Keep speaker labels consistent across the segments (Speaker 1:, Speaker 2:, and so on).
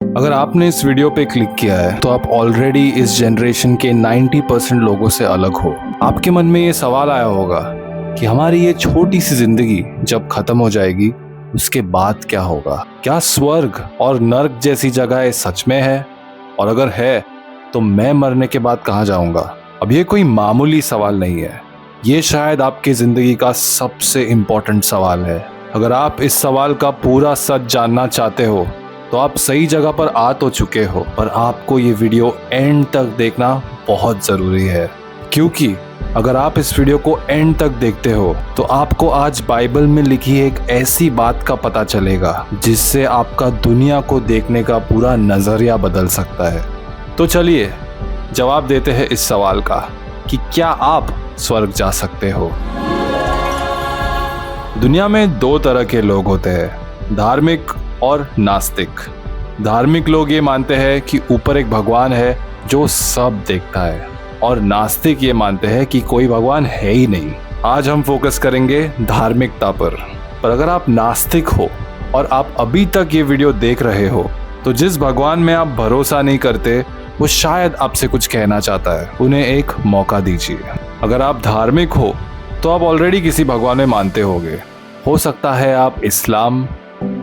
Speaker 1: अगर आपने इस वीडियो पे क्लिक किया है तो आप ऑलरेडी इस जनरेशन के 90% लोगों से अलग हो। आपके मन में ये सवाल आया होगा कि हमारी ये छोटी सी जिंदगी जब खत्म हो जाएगी उसके बाद क्या होगा? क्या स्वर्ग और नर्क जैसी जगह सच में है? और अगर है तो मैं मरने के बाद कहाँ जाऊंगा? अब ये कोई मामूली सवाल नहीं है, ये शायद आपकी जिंदगी का सबसे इम्पोर्टेंट सवाल है। अगर आप इस सवाल का पूरा सच जानना चाहते हो तो आप सही जगह पर आ तो चुके हो, पर आपको ये वीडियो एंड तक देखना बहुत ज़रूरी है। क्योंकि अगर आप इस वीडियो को एंड तक देखते हो तो आपको आज बाइबल में लिखी एक ऐसी बात का पता चलेगा जिससे आपका दुनिया को देखने का पूरा नज़रिया बदल सकता है। तो चलिए जवाब देते हैं इस सवाल का कि क्या आप स्वर्ग जा सकते हो। दुनिया में दो तरह के लोग होते हैं, धार्मिक और नास्तिक। धार्मिक लोग ये मानते हैं कि ऊपर एक भगवान है जो सब देखता है, और नास्तिक ये मानते हैं कि कोई भगवान है ही नहीं। आज हम फोकस करेंगे धार्मिकता पर अगर आप नास्तिक हो और आप अभी तक ये वीडियो देख रहे हो तो जिस भगवान में आप भरोसा नहीं करते वो शायद आपसे कुछ कहना चाहता है, उन्हें एक मौका दीजिए। अगर आप धार्मिक हो तो आप ऑलरेडी किसी भगवान में मानते होंगे। हो सकता है आप इस्लाम,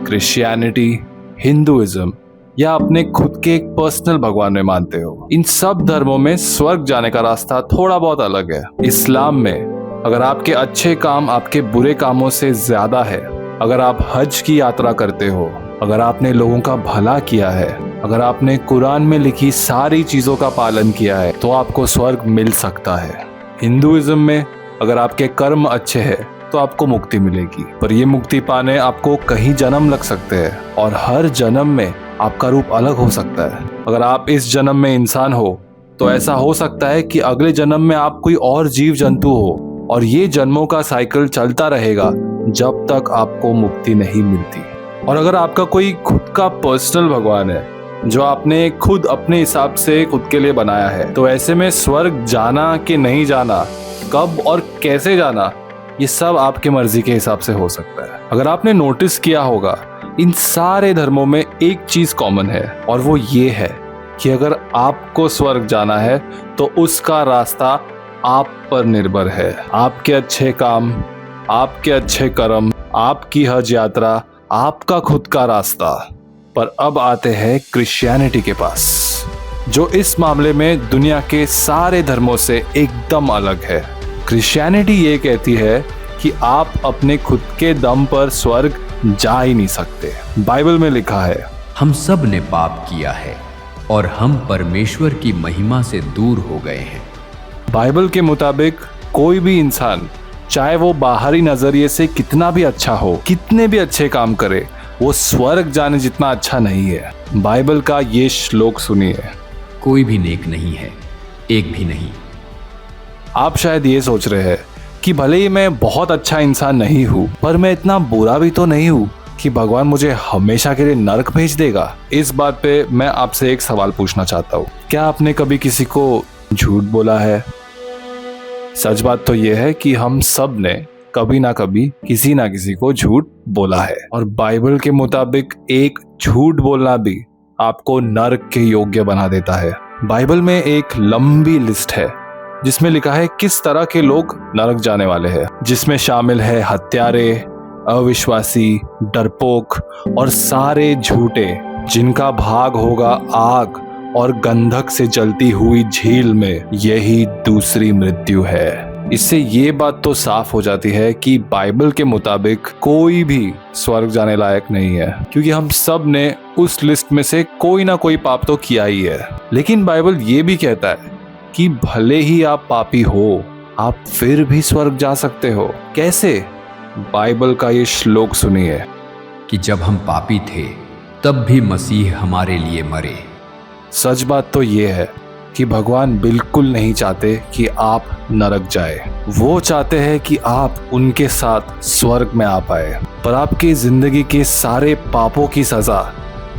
Speaker 1: क्रिश्चियनिटी, हिंदुइज्म या अपने खुद के एक पर्सनल भगवान में मानते हो। इन सब धर्मों में स्वर्ग जाने का रास्ता थोड़ा बहुत अलग है। इस्लाम में अगर आपके अच्छे काम आपके बुरे कामों से ज्यादा है, अगर आप हज की यात्रा करते हो, अगर आपने लोगों का भला किया है, अगर आपने कुरान में लिखी सारी चीजों का पालन किया है तो आपको स्वर्ग मिल सकता है। हिंदुइज्म में अगर आपके कर्म अच्छे हैं तो आपको मुक्ति मिलेगी, पर ये मुक्ति पाने आपको कहीं जन्म लग सकते हैं और हर जन्म में आपका रूप अलग हो सकता है। अगर आप इस जन्म में इंसान हो तो ऐसा हो सकता है कि अगले जन्म में आप कोई और जीव जंतु हो, और ये जन्मों का साइकिल चलता रहेगा जब तक आपको मुक्ति नहीं मिलती। और अगर आपका कोई खुद का पर्सनल भगवान है जो आपने खुद अपने हिसाब से खुद के लिए बनाया है, तो ऐसे में स्वर्ग जाना कि नहीं जाना, कब और कैसे जाना, ये सब आपके मर्जी के हिसाब से हो सकता है। अगर आपने नोटिस किया होगा इन सारे धर्मों में एक चीज कॉमन है, और वो ये है कि अगर आपको स्वर्ग जाना है तो उसका रास्ता आप पर निर्भर है। आपके अच्छे काम, आपके अच्छे कर्म, आपकी हज यात्रा, आपका खुद का रास्ता। पर अब आते हैं क्रिश्चियनिटी के पास, जो इस मामले में दुनिया के सारे धर्मों से एकदम अलग है। क्रिश्चियनिटी ये कहती है कि आप अपने खुद के दम पर स्वर्ग जा ही नहीं सकते। बाइबल में लिखा है,
Speaker 2: हम सब ने पाप किया है और हम परमेश्वर की महिमा से दूर हो गए हैं।
Speaker 1: बाइबल के मुताबिक कोई भी इंसान, चाहे वो बाहरी नजरिए से कितना भी अच्छा हो, कितने भी अच्छे काम करे, वो स्वर्ग जाने जितना अच्छा नहीं है। बाइबल का ये श्लोक सुनिए,
Speaker 2: कोई भी नेक नहीं है, एक भी नहीं।
Speaker 1: आप शायद ये सोच रहे हैं कि भले ही मैं बहुत अच्छा इंसान नहीं हूँ, पर मैं इतना बुरा भी तो नहीं हूँ कि भगवान मुझे हमेशा के लिए नर्क भेज देगा। इस बात पे मैं आपसे एक सवाल पूछना चाहता हूँ, क्या आपने कभी किसी को झूठ बोला है? सच बात तो ये है कि हम सब ने कभी ना कभी किसी ना किसी को झूठ बोला है, और बाइबल के मुताबिक एक झूठ बोलना भी आपको नर्क के योग्य बना देता है। बाइबल में एक लंबी लिस्ट है जिसमें लिखा है किस तरह के लोग नरक जाने वाले हैं, जिसमें शामिल है हत्यारे, अविश्वासी, डरपोक और सारे झूठे, जिनका भाग होगा आग और गंधक से जलती हुई झील में। यही दूसरी मृत्यु है। इससे ये बात तो साफ हो जाती है कि बाइबल के मुताबिक कोई भी स्वर्ग जाने लायक नहीं है, क्योंकि हम सब ने उस लिस्ट में से कोई ना कोई पाप तो किया ही है। लेकिन बाइबल ये भी कहता है कि भले ही आप पापी हो, आप फिर भी स्वर्ग जा सकते हो। कैसे? बाइबल का ये श्लोक सुनिए
Speaker 2: कि जब हम पापी थे तब भी मसीह हमारे लिए मरे।
Speaker 1: सच बात तो ये है कि भगवान बिल्कुल नहीं चाहते कि आप नरक जाए। वो चाहते हैं कि आप उनके साथ स्वर्ग में आ पाए, पर आपकी जिंदगी के सारे पापों की सजा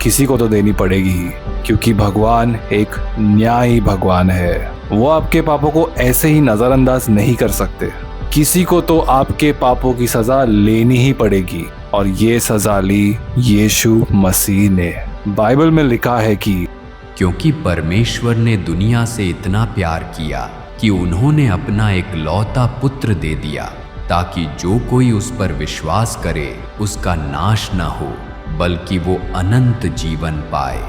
Speaker 1: किसी को तो देनी पड़ेगी ही, क्योंकि भगवान एक न्यायी भगवान है। वो आपके पापों को ऐसे ही नजरअंदाज नहीं कर सकते। किसी को तो आपके पापों की सजा लेनी ही पड़ेगी, और ये सजा ली यीशु मसीह ने। बाइबल में लिखा है कि
Speaker 2: क्योंकि परमेश्वर ने दुनिया से इतना प्यार किया कि उन्होंने अपना एक लौता पुत्र दे दिया, ताकि जो कोई उस पर विश्वास करे उसका नाश न हो, बल्कि वो अनंत जीवन पाए।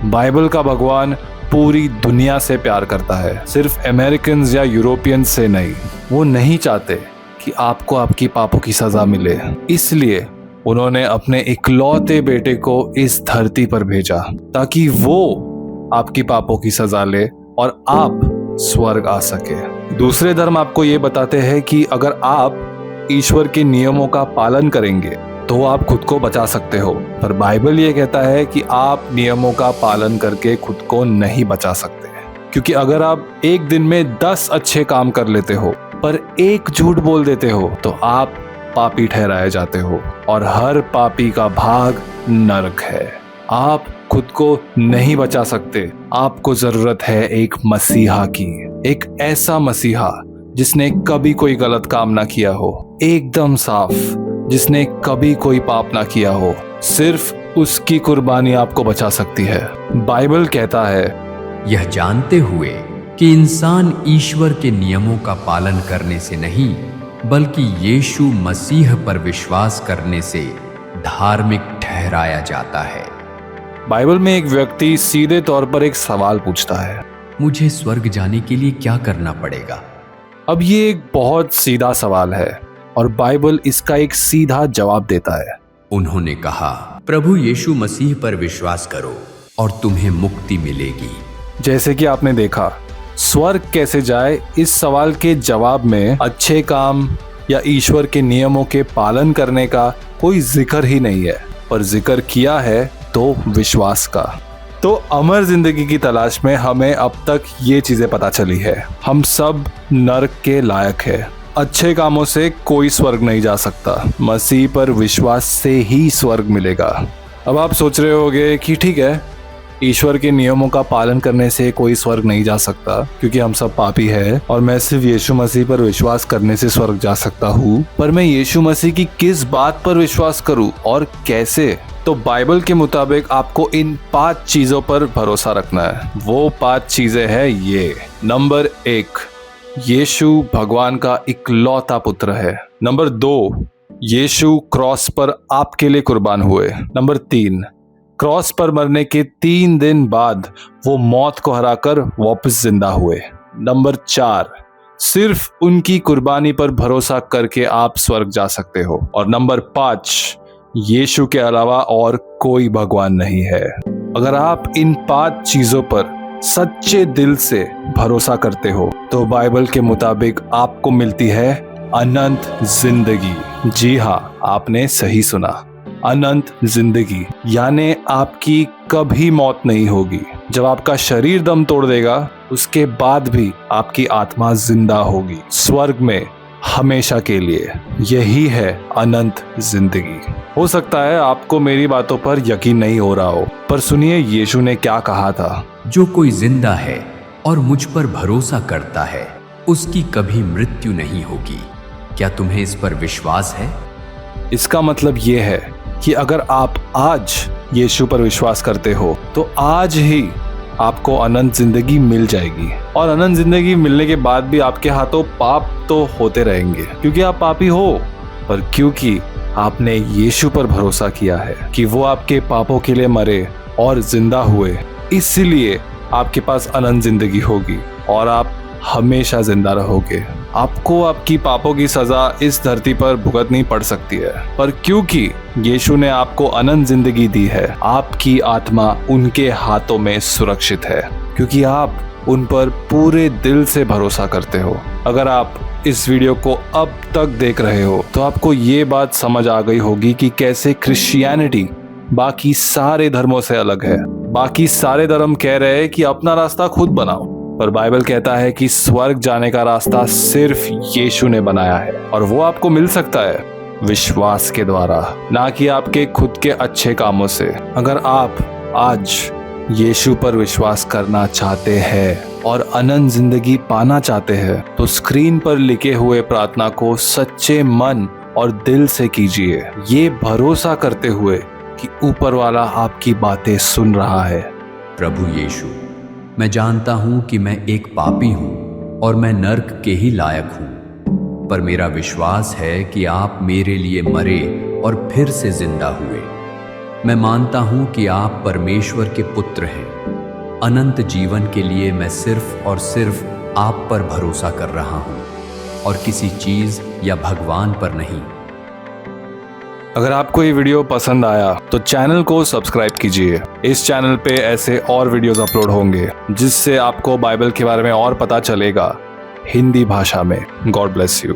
Speaker 1: बाइबल का भगवान पूरी दुनिया से प्यार करता है, सिर्फ अमेरिकन या यूरोपियंस से नहीं। वो नहीं चाहते कि आपको आपकी पापों की सजा मिले, इसलिए उन्होंने अपने इकलौते बेटे को इस धरती पर भेजा ताकि वो आपकी पापों की सजा ले और आप स्वर्ग आ सके। दूसरे धर्म आपको ये बताते हैं कि अगर आप ईश्वर के नियमों का पालन करेंगे तो आप खुद को बचा सकते हो, पर बाइबल ये कहता है कि आप नियमों का पालन करके खुद को नहीं बचा सकते, क्योंकि अगर आप एक दिन में 10 अच्छे काम कर लेते हो पर एक झूठ बोल देते हो तो आप पापी ठहराए जाते हो और हर पापी का भाग नरक है। आप खुद को नहीं बचा सकते। आपको जरूरत है एक मसीहा की, एक ऐसा मसीहा जिसने कभी कोई गलत काम ना किया हो, एकदम साफ, जिसने कभी कोई पाप ना किया हो। सिर्फ उसकी कुर्बानी आपको बचा सकती है। बाइबल कहता है,
Speaker 2: यह जानते हुए कि इंसान ईश्वर के नियमों का पालन करने से नहीं बल्कि यीशु मसीह पर विश्वास करने से धार्मिक ठहराया जाता है।
Speaker 1: बाइबल में एक व्यक्ति सीधे तौर पर एक सवाल पूछता है,
Speaker 2: मुझे स्वर्ग जाने के लिए क्या करना पड़ेगा?
Speaker 1: अब ये एक बहुत सीधा सवाल है और बाइबल इसका एक सीधा जवाब देता है।
Speaker 2: उन्होंने कहा, प्रभु यीशु मसीह पर विश्वास करो और तुम्हें मुक्ति मिलेगी।
Speaker 1: जैसे कि आपने देखा, स्वर्ग कैसे जाए, इस सवाल के जवाब में अच्छे काम या ईश्वर के नियमों के पालन करने का कोई जिक्र ही नहीं है, पर जिक्र किया है तो विश्वास का। तो अमर जिंदगी की तलाश में हमें अब तक ये चीजें पता चली है। हम सब नरक के लायक है। अच्छे कामों से कोई स्वर्ग नहीं जा सकता, मसीह पर विश्वास से ही स्वर्ग मिलेगा। अब आप सोच रहे होंगे कि ठीक है, ईश्वर के नियमों का पालन करने से कोई स्वर्ग नहीं जा सकता क्योंकि हम सब पापी हैं और मैं सिर्फ यीशु मसीह पर विश्वास करने से स्वर्ग जा सकता हूँ। पर मैं यीशु मसीह की किस बात पर विश्वास करूँ और कैसे? तो बाइबल के मुताबिक आपको इन 5 चीजों पर भरोसा रखना है। वो 5 चीजें हैं ये। नंबर 1, यीशु भगवान का इकलौता पुत्र है। नंबर 2, यीशु क्रॉस पर आपके लिए कुर्बान हुए। नंबर 3, क्रॉस पर मरने के 3 दिन बाद वो मौत को हराकर वापस जिंदा हुए। नंबर 4, सिर्फ उनकी कुर्बानी पर भरोसा करके आप स्वर्ग जा सकते हो। और नंबर 5, यीशु के अलावा और कोई भगवान नहीं है। अगर आप इन 5 चीजों पर सच्चे दिल से भरोसा करते हो तो बाइबल के मुताबिक आपको मिलती है अनंत जिंदगी। जी हाँ, आपने सही सुना, अनंत जिंदगी, यानी आपकी कभी मौत नहीं होगी। जब आपका शरीर दम तोड़ देगा उसके बाद भी आपकी आत्मा जिंदा होगी स्वर्ग में हमेशा के लिए। यही है अनंत जिंदगी। हो सकता है आपको मेरी बातों पर यकीन नहीं हो रहा हो, पर सुनिए यीशु ने क्या कहा था।
Speaker 2: जो कोई जिंदा है और मुझ पर भरोसा करता है उसकी कभी मृत्यु नहीं होगी। क्या तुम्हें इस पर विश्वास है?
Speaker 1: इसका मतलब ये है कि अगर आप आज यीशु पर विश्वास करते हो तो आज ही आपको अनंत जिंदगी मिल जाएगी। और अनंत जिंदगी मिलने के बाद भी आपके हाथों पाप तो होते रहेंगे क्योंकि आप पापी हो, पर क्योंकि आपने यीशु पर भरोसा किया है कि वो आपके पापों के लिए मरे और जिंदा हुए, इसलिए आपके पास अनंत जिंदगी होगी और आप हमेशा जिंदा रहोगे। आपको आपकी पापों की सजा इस धरती पर भुगतनी पड़ सकती है, पर क्योंकि यीशु ने आपको अनंत जिंदगी दी है, आपकी आत्मा उनके हाथों में सुरक्षित है क्योंकि आप उन पर पूरे दिल से भरोसा करते हो। अगर आप इस वीडियो को अब तक देख रहे हो तो आपको ये बात समझ आ गई होगी कि कैसे क्रिश्चियनिटी बाकी सारे धर्मों से अलग है। बाकी सारे धर्म कह रहे हैं कि अपना रास्ता खुद बनाओ, पर बाइबल कहता है कि स्वर्ग जाने का रास्ता सिर्फ यीशु ने बनाया है और वो आपको मिल सकता है विश्वास के द्वारा, ना कि आपके खुद के अच्छे कामों से। अगर आप आज यीशु पर विश्वास करना चाहते हैं और अनंत जिंदगी पाना चाहते हैं तो स्क्रीन पर लिखे हुए प्रार्थना को सच्चे मन और दिल से कीजिए, ये भरोसा करते हुए कि ऊपर वाला आपकी बातें सुन रहा है।
Speaker 2: प्रभु यीशु, मैं जानता हूं कि मैं एक पापी हूं और मैं नर्क के ही लायक हूं, पर मेरा विश्वास है कि आप मेरे लिए मरे और फिर से जिंदा हुए। मैं मानता हूं कि आप परमेश्वर के पुत्र हैं। अनंत जीवन के लिए मैं सिर्फ और सिर्फ आप पर भरोसा कर रहा हूं और किसी चीज या भगवान पर नहीं।
Speaker 1: अगर आपको ये वीडियो पसंद आया तो चैनल को सब्सक्राइब कीजिए। इस चैनल पे ऐसे और वीडियोस अपलोड होंगे जिससे आपको बाइबल के बारे में और पता चलेगा हिंदी भाषा में। God bless you.